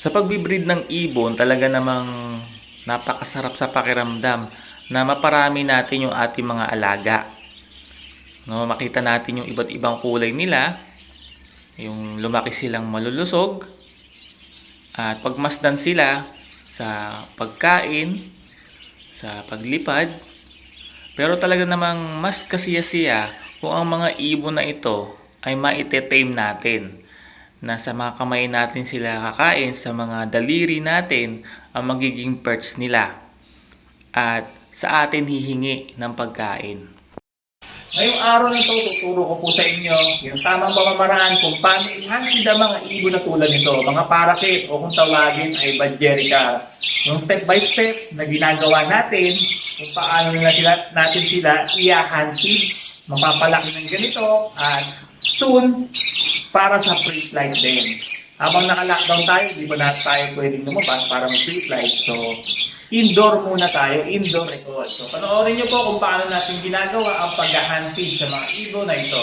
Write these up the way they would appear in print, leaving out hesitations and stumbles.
Sa pagbibreed ng ibon, talaga namang napakasarap sa pakiramdam na maparami natin yung ating mga alaga. No, makita natin yung iba't ibang kulay nila, yung lumaki silang malulusog, at pagmasdan sila sa pagkain, sa paglipad. Pero talaga namang mas kasiyasiya kung ang mga ibon na ito ay maite-tame natin. Nasa mga kamay natin sila kakain, sa mga daliri natin ang magiging perch nila. At sa atin hihingi ng pagkain. Ngayong araw na ito, tuturo ko po sa inyo yung tamang pamamaraan kung paano i-handle ang mga ibon na tulad nito, mga parakeet o kung tawagin ay Budgerigar. Yung step by step na ginagawa natin kung paano natin sila i-handle, mapapalaki ng ganito at soon para sa free flight din. Habang naka-lockdown tayo, di ba na tayo pwedeng lumabas para mag-free flight. So, indoor muna tayo, indoor record. So, panoorin nyo po kung paano natin ginagawa ang pag-handfeed sa mga ibon na ito.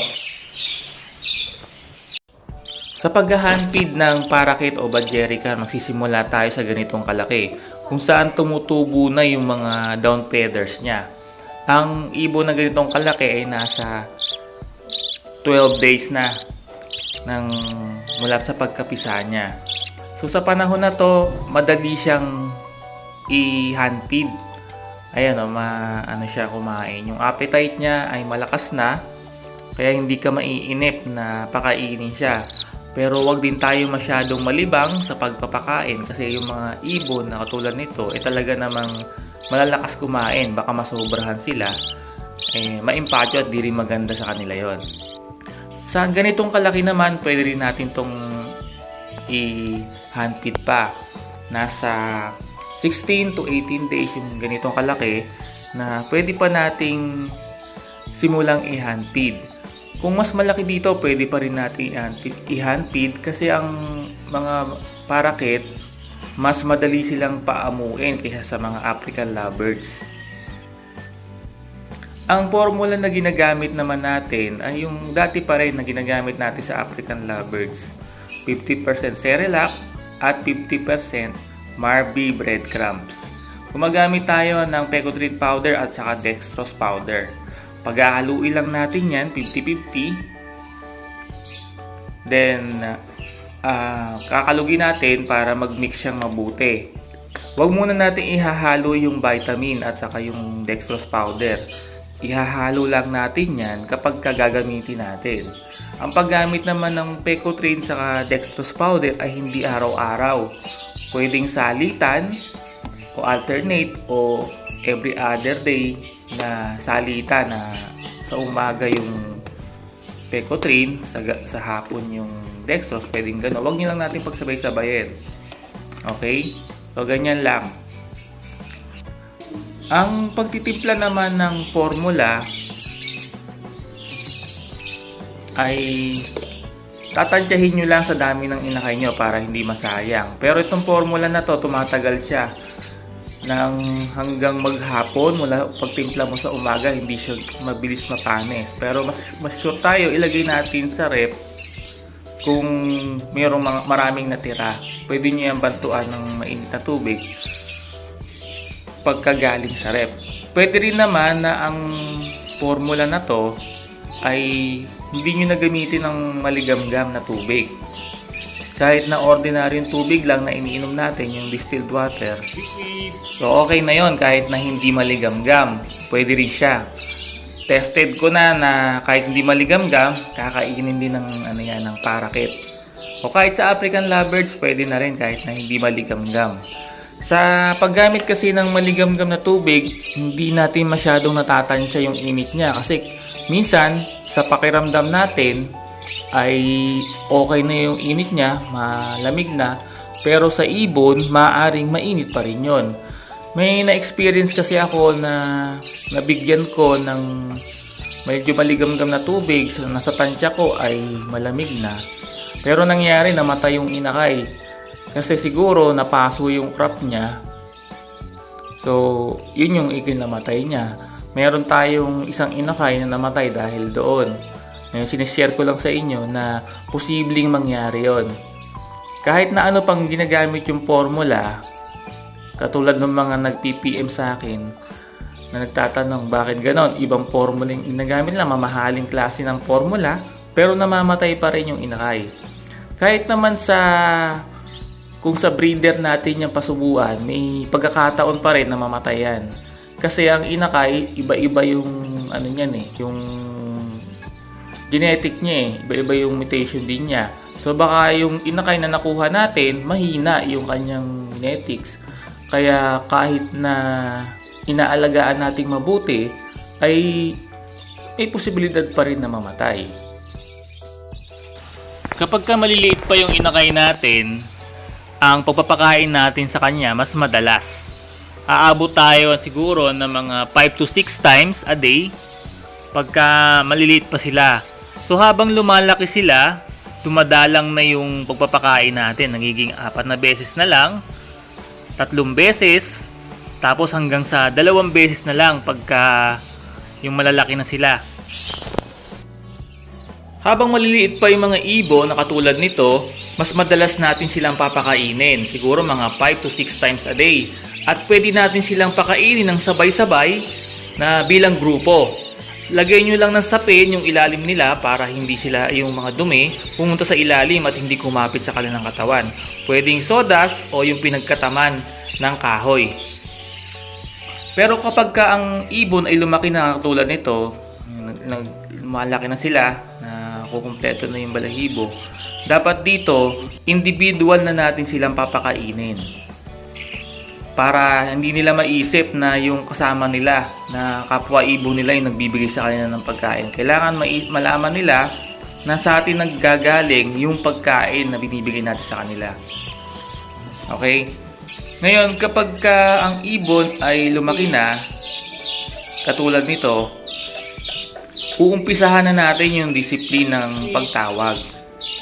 Sa pag-handfeed ng parakeet o Budgerigar, magsisimula tayo sa ganitong kalaki, kung saan tumutubo na yung mga down feathers niya. Ang ibon na ganitong kalaki ay nasa 12 days na mula sa pagkapisa niya. So sa panahon na to, madali siyang i-handfeed. Ayan o, ano siya kumain. Yung appetite niya ay malakas na, kaya hindi ka maiinip na pakainin siya. Pero wag din tayo masyadong malibang sa pagpapakain kasi yung mga ibon na katulad nito ay talaga namang malalakas kumain. Baka masobrahan sila. Maimpatyo at di rin maganda sa kanila yon. Sa ganitong kalaki naman, pwede rin natin tong i-handfeed pa. Nasa 16 to 18 days yung ganitong kalaki na pwede pa nating simulang i-handfeed. Kung mas malaki dito, pwede pa rin natin i-handfeed kasi ang mga parakeet, mas madali silang paamuin kaysa sa mga African lovebirds. Ang formula na ginagamit naman natin ay yung dati pa rin na ginagamit natin sa African lovebirds. 50% Cerelac at 50% Marby breadcrumbs. Gumagamit tayo ng Pecotrin powder at saka dextrose powder. Paghahaluin lang natin yan, 50-50. Then, kakalugin natin para mag-mix siyang mabuti. Huwag muna natin ihahalo yung vitamin at saka yung dextrose powder. Ihahalo lang natin yan kapag gagamitin natin. Ang paggamit naman ng Pecotrin saka dextrose powder ay hindi araw-araw. Pwedeng salitan o alternate o every other day na salitan na sa umaga yung Pecotrin, sa hapon yung dextrose, pwedeng gano'n. Huwag nyo lang natin pagsabay-sabayin. Okay? So, ganyan lang. Ang pagtitimpla naman ng formula ay tatansyahin nyo lang sa dami ng inakay nyo para hindi masayang. Pero itong formula na to, tumatagal siya ng hanggang maghapon. Mula pagtimpla mo sa umaga, hindi siya mabilis mapanis. Pero mas sure tayo, ilagay natin sa rep kung mayroong maraming natira. Pwede nyo yung bantuan ng mainit na tubig pagkagaling sa rep. Pwede rin naman na ang formula na to ay hindi nyo na gamitin ng maligamgam na tubig. Kahit na ordinaryong tubig lang na iniinom natin, yung distilled water, so okay na yon kahit na hindi maligamgam. Pwede rin siya. Tested ko na kahit hindi maligamgam, kakainin din ng parakeet. O kahit sa African lovebirds, pwede na rin kahit na hindi maligamgam. Sa paggamit kasi ng maligamgam na tubig, hindi natin masyadong natatansya yung init niya kasi minsan sa pakiramdam natin ay okay na yung init niya, malamig na, pero sa ibon maaring mainit pa rin yon. May na-experience kasi ako na nabigyan ko ng medyo maligamgam na tubig, nasa tansya ko ay malamig na, pero nangyari namatay yung inakay. Kasi siguro napaso yung crop niya. So, yun yung ikinamatay niya. Meron tayong isang inakay na namatay dahil doon. Ngayon, sinishare ko lang sa inyo na posibleng mangyari yon. Kahit na ano pang ginagamit yung formula, katulad ng mga nag-PPM sa akin na nagtatanong bakit ganon, ibang formula yung ginagamit lang, mamahaling klase ng formula, pero namamatay pa rin yung inakay. Kahit naman kung sa breeder natin yung pasubuan, may pagkakataon pa rin na mamatayan. Kasi ang inakay, iba-iba yung ano niyan yung genetic niya iba-iba yung mutation din niya. So baka yung inakay na nakuha natin, mahina yung kanyang genetics. Kaya kahit na inaalagaan nating mabuti, ay may posibilidad pa rin na mamatay. Kapag ka maliliit pa yung inakay natin, ang pagpapakain natin sa kanya mas madalas. Aabot tayo siguro ng mga 5 to 6 times a day pagka maliliit pa sila. So habang lumalaki sila, dumadalang na yung pagpapakain natin. Nagiging 4 na beses na lang, 3 beses, tapos hanggang sa 2 beses na lang pagka yung malalaki na sila. Habang maliliit pa yung mga ibon na katulad nito, mas madalas natin silang papakainin, siguro mga 5 to 6 times a day. At pwede natin silang pakainin ng sabay-sabay na bilang grupo. Lagay nyo lang ng sapin yung ilalim nila para hindi sila yung mga dumi pumunta sa ilalim at hindi kumapit sa kanilang katawan. Pwedeng sodas o yung pinagkataman ng kahoy. Pero kapag ka ang ibon ay lumaki na katulad nito, malaki na sila, na kukumpleto na yung balahibo, dapat dito, individual na natin silang papakainin. Para hindi nila maisip na yung kasama nila, na kapwa ibon nila yung nagbibigay sa kanila ng pagkain. Kailangan malaman nila na sa atin naggagaling yung pagkain na binibigay natin sa kanila. Okay? Ngayon, kapag ang ibon ay lumaki na, katulad nito, uumpisahan na natin yung disiplin ng pagtawag.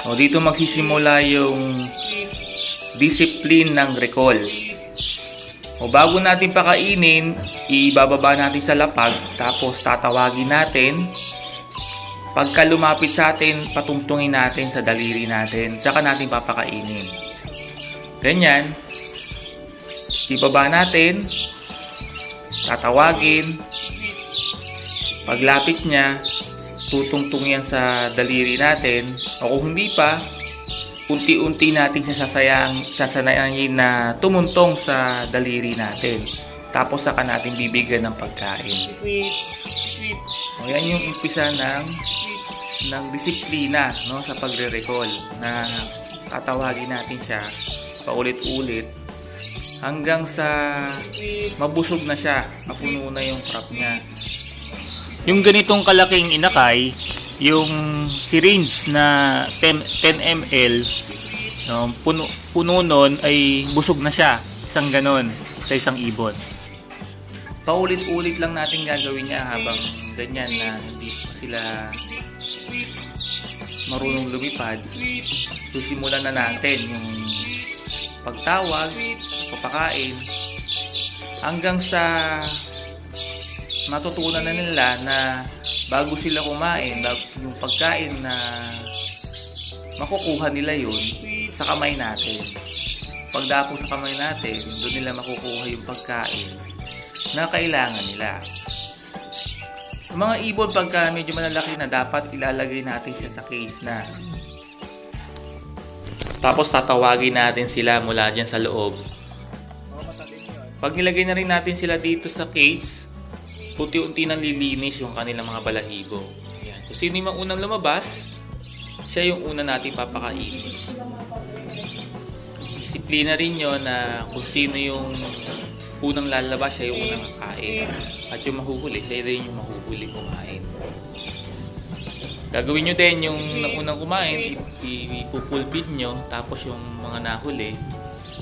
O dito magsisimula yung discipline ng recall. O bago natin pakainin, ibababa natin sa lapag, tapos tatawagin natin. Pagka lumapit sa atin, patungtungin natin sa daliri natin, saka natin papakainin. Ganyan. Ibaba natin, tatawagin. Paglapit niya, tutungtong yan sa daliri natin. O kung hindi pa, unti-unti natin siya sasanayin na tumuntong sa daliri natin. Tapos saka natin bibigyan ng pagkain. O yan yung umpisa ng disiplina, no, sa pagre-recall, na tatawagin natin siya paulit-ulit hanggang sa mabusog na siya, mapuno na yung crop niya. Yung ganitong kalaking inakay, yung syringe na 10 ml, no, puno nun ay busog na siya, isang ganon sa isang ibon. Paulit-ulit lang natin gagawin niya habang ganyan na hindi pa sila marunong lumipad. Susimulan na natin yung pagtawag, papakain, hanggang sa matutunan na nila na bago sila kumain, yung pagkain na makukuha nila yun sa kamay natin. Pagdapo sa kamay natin, doon nila makukuha yung pagkain na kailangan nila. Yung mga ibon, pagka medyo malalaki na, dapat ilalagay natin siya sa cage na. Tapos tatawagin natin sila mula dyan sa loob. Pag nilagay na rin natin sila dito sa cage, unti-unti nang lilinis yung kanilang mga balahibo. Yan. Kung sino yung unang lumabas, siya yung una natin papakainin. Disiplina rin yun na kung sino yung unang lalabas, siya yung unang kakain. At yung mahuhuli, siya rin yung mahuhuli kumain. Gagawin nyo din yung unang kumain, ipupulpid nyo, tapos yung mga nahuli,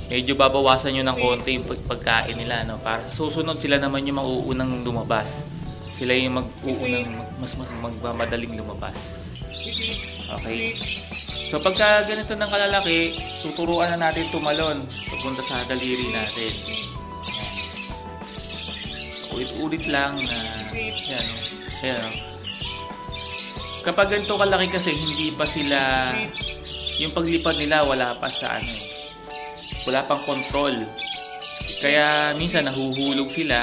medyo babawasan nyo ng konti yung pagkain nila, no? Para sa susunod, sila naman yung mauunang lumabas. Sila yung mas magmamadaling lumabas. Okay? So pagka ganito ng kalalaki, tuturuan na natin tumalon papunta sa daliri natin. Ulit-ulit lang na yan. Kapag ganito kalaki kasi hindi pa sila yung paglipad nila wala pa sa ano, wala pang control. Kaya minsan nahuhulog sila.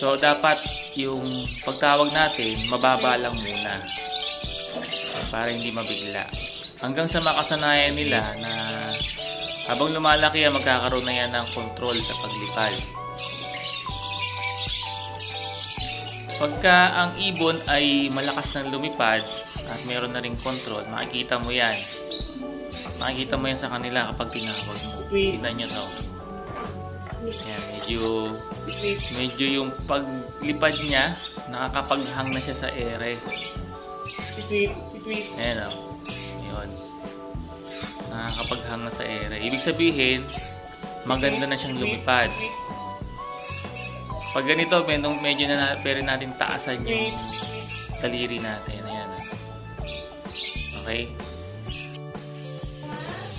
So dapat yung pagtawag natin mababa lang muna para hindi mabigla. Hanggang sa makasanayan nila na habang lumalaki yan, magkakaroon na yan ng control sa paglipad. Pagka ang ibon ay malakas ng lumipad at meron na ring control, makikita mo yan. Makikita mo yan sa kanila kapag tinawag mo. Tingnan nyo to. Ayan, medyo yung paglipad niya, nakakapaghang na siya sa ere. Ayan o. Yun. Nakakapaghang na sa ere. Ibig sabihin, maganda na siyang lumipad. Pag ganito, medyo na pwede natin taasan yung daliri natin. Ayan. Okay?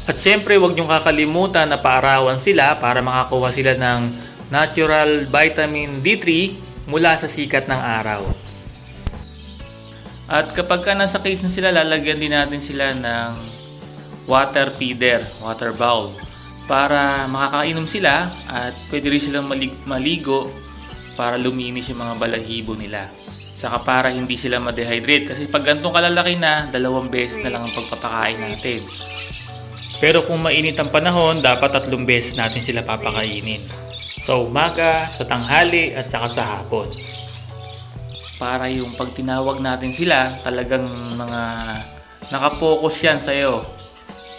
At siyempre, huwag niyong kakalimutan na paarawan sila para makakuha sila ng natural vitamin D3 mula sa sikat ng araw. At kapag ka nasa case na sila, lalagyan din natin sila ng water feeder, water bowl, para makakainom sila at pwede rin silang maligo para luminis yung mga balahibo nila. Saka para hindi sila ma-dehydrate. Kasi pag ganitong kalalaki na, 2 beses na lang ang pagpapakain natin. Pero kung mainit ang panahon, dapat 3 beses natin sila papakainin. Sa umaga, sa tanghali, at saka sa hapon. Para yung pag tinawag natin sila, talagang mga nakapokus yan sa'yo.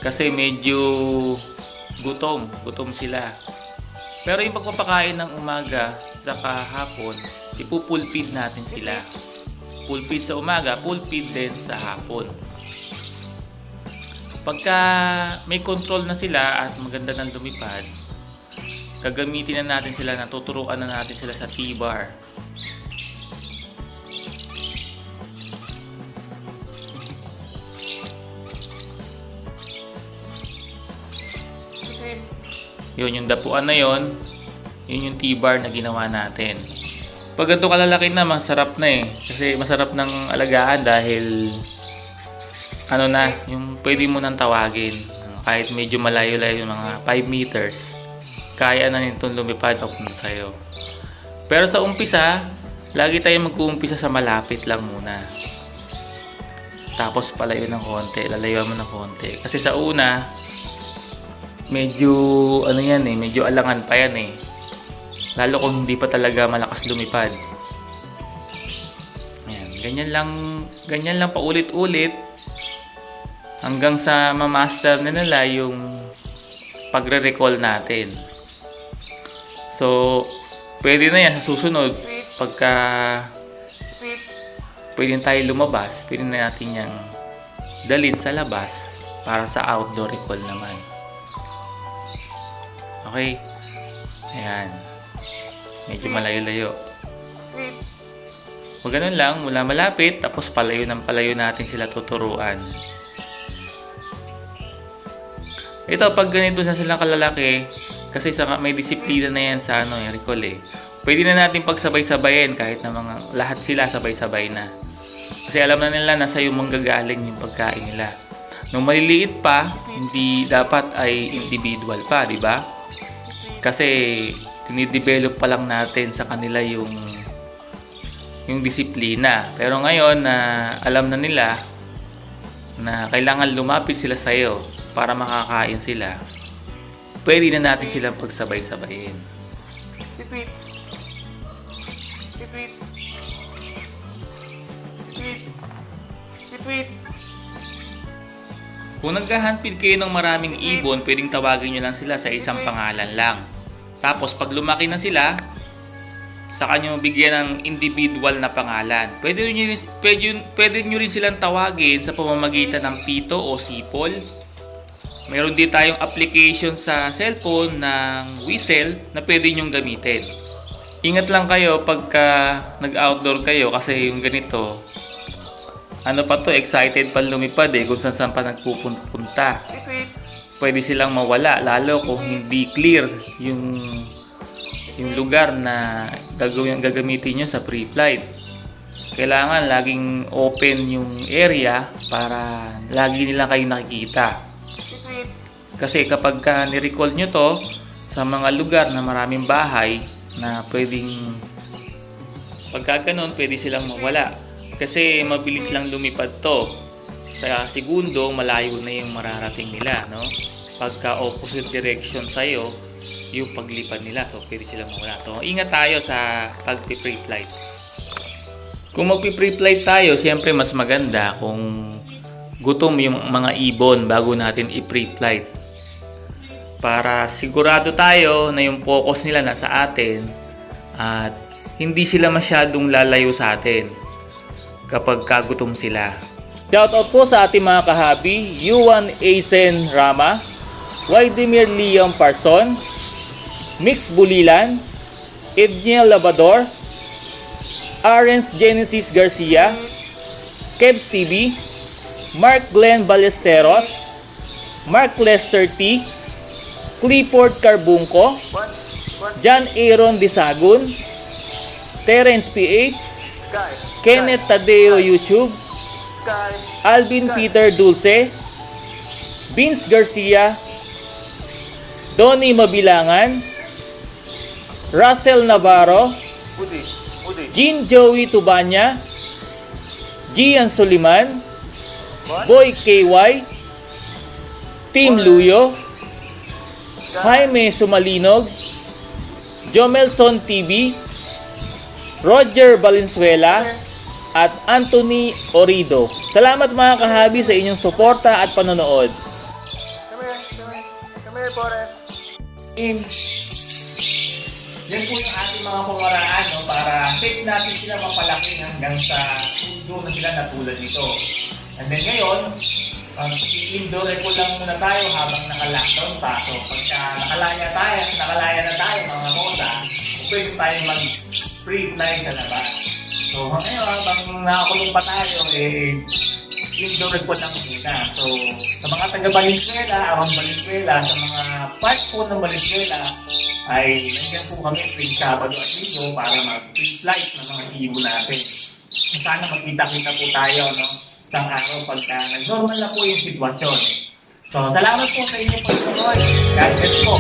Kasi medyo gutom sila. Pero yung pagpapakain ng umaga saka hapon, ipupulpid natin sila. Pulpid sa umaga, pulpid din sa hapon. Pagka may control na sila at maganda ng lumipad, gagamitin na natin sila, tuturuan na natin sila sa T-bar. Yun, yung dapuan na yun yung T-bar na ginawa natin. Pag ganito kalalaki na, masarap na eh. Kasi masarap ng alagaan dahil ano na, yung pwede mo nang tawagin. Kahit medyo malayo-layo, mga 5 meters, kaya na nitong lumipad papunta sa'yo. Pero sa umpisa, lagi tayong mag-uumpisa sa malapit lang muna. Tapos palayo ng konti, lalayuan mo ng konti. Kasi sa una, medyo ano yan eh, medyo alangan pa yan eh. Lalo kung hindi pa talaga malakas lumipad. Ayan, ganyan lang paulit-ulit hanggang sa ma-master na nila yung pagre-recall natin. So, pwede na yan sa susunod pagka pwede tayo lumabas, pwede na natin yung dalhin sa labas para sa outdoor recall naman. Okay? Ayan. Medyo malayo-layo. Huwag ganun lang, mula malapit, tapos palayo natin sila tuturuan. Ito, pag ganito na silang kalalaki, kasi may disiplina na yan sa recall eh. Pwede na natin pagsabay-sabayin kahit na lahat sila sabay-sabay na. Kasi alam na nila na sa'yo manggagaling yung pagkain nila. Nung maliliit pa, hindi dapat ay individual pa, di ba? Kasi tinidevelop pa lang natin sa kanila yung disiplina. Pero ngayon na alam na nila na kailangan lumapit sila sa iyo para makakain sila, pwede na natin silang pagsabay-sabayin. Repeat. Repeat. Repeat. Repeat. Kung naghahanpid kayo ng maraming ibon, pwedeng tawagin nyo lang sila sa isang pangalan lang. Tapos pag lumaki na sila, saka nyo bigyan ng individual na pangalan. Pwede nyo rin silang tawagin sa pamamagitan ng pito o sipol. Meron din tayong application sa cellphone ng whistle na pwede nyong gamitin. Ingat lang kayo pagka nag-outdoor kayo kasi yung ganito, excited pa lumipad eh kung saan pa nagpupunta. Pwede silang mawala lalo kung hindi clear yung lugar na gagamitin nyo sa pre-flight. kailangan laging open yung area para lagi nila kayo nakikita. Sipit. Kasi kapag ka ni-recall nyo to sa mga lugar na maraming bahay na pwedeng pagka ganun, pwede silang mawala. Kasi mabilis lang lumipad to. Sa segundo, malayo na yung mararating nila, no? Pagka opposite direction sa'yo, yung paglipad nila. So, pwede silang mawala. So, ingat tayo sa pag-pre-flight. Kung mag-pre-flight tayo, siyempre mas maganda kung gutom yung mga ibon bago natin i-pre-flight. Para sigurado tayo na yung focus nila nasa atin at hindi sila masyadong lalayo sa atin kapag kagutom sila. Shoutout po sa ating mga kahabi, Yuan Asen Rama, Wydemir Liam Parson, Mix Bulilan, Edniel Labador, Arens Genesis Garcia, Kebs TV, Mark Glenn Ballesteros, Mark Lester T, Clifford Carbunco, John Aaron Disagun, Terence PH, Kenneth Tadeo YouTube, Alvin Peter Dulce, Vince Garcia, Donnie Mabilangan, Russell Navarro, Jean Joey Tubanya, Gian Soliman, Boy KY, Team Luyo, Jaime Sumalinog, Jomelson TV, Roger Valenzuela, at Anthony Orido. Salamat mga kahabi sa inyong suporta at panonood. Come here, Boris. Yan po yung ating mga pumaraan, no, para fit natin sila mapalaki hanggang sa pundo na sila natulad nito. And then ngayon, indoor recall lang muna tayo habang naka-lockdown pa. So pagka nakalaya na tayo mga moda, pwede tayo mag-pre-flight sa labas. So ngayon, habang nakakulong pa tayo, indoor recall lang muna. So sa mga taga-Valenzuela, awang Valenzuela, sa mga part po ng Valenzuela, ay nandiyan po kami tuwing Sabado at Linggo para mag-pre-flight ng mga ibon natin. Sana magkita-kita po tayo, no? Isang araw pagka nag-normal na po yung sitwasyon. So, salamat po sa inyo pagkaroon. God bless po.